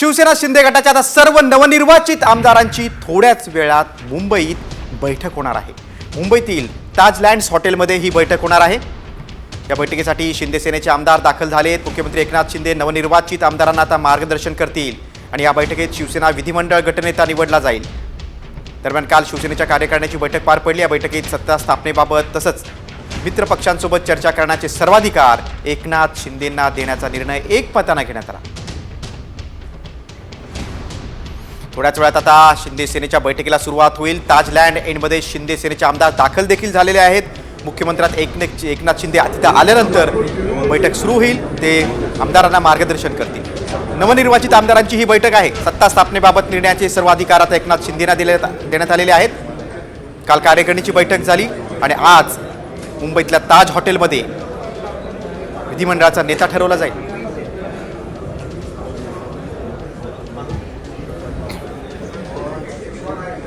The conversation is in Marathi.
शिवसेना शिंदे गटाच्या आता सर्व नवनिर्वाचित आमदारांची थोड्याच वेळात मुंबईत बैठक होणार आहे। मुंबईतील ताज लँड्स हॉटेलमध्ये ही बैठक होणार आहे। या बैठकीसाठी शिंदे सेनेचे आमदार दाखल झालेत। मुख्यमंत्री एकनाथ शिंदे नवनिर्वाचित आमदारांना आता मार्गदर्शन करतील आणि या बैठकीत शिवसेना विधिमंडळ गटनेता निवडला जाईल। दरम्यान काल शिवसेनेच्या कार्यकारिणीची बैठक पार पडली। या बैठकीत सत्ता स्थापनेबाबत तसंच मित्र पक्षांसोबत चर्चा करण्याचे सर्वाधिकार एकनाथ शिंदेंना देण्याचा निर्णय एकमताने घेण्यात आला। थोड्याच वेळात आता शिंदे सेनेच्या बैठकीला सुरुवात होईल। ताज लँड एंडमध्ये शिंदे सेनेचे आमदार दाखल देखील झालेले आहेत। मुख्यमंत्री एकनाथ शिंदे तिथं आल्यानंतर बैठक सुरू होईल। ते आमदारांना मार्गदर्शन करतील। नवनिर्वाचित आमदारांची ही बैठक आहे। सत्ता स्थापनेबाबत निर्णयाचे सर्व अधिकार आता एकनाथ शिंदेंना देण्यात आलेले आहेत। काल कार्यकारिणीची बैठक झाली आणि आज मुंबईतल्या ताज हॉटेलमध्ये विधिमंडळाचा नेता ठरवला जाईल।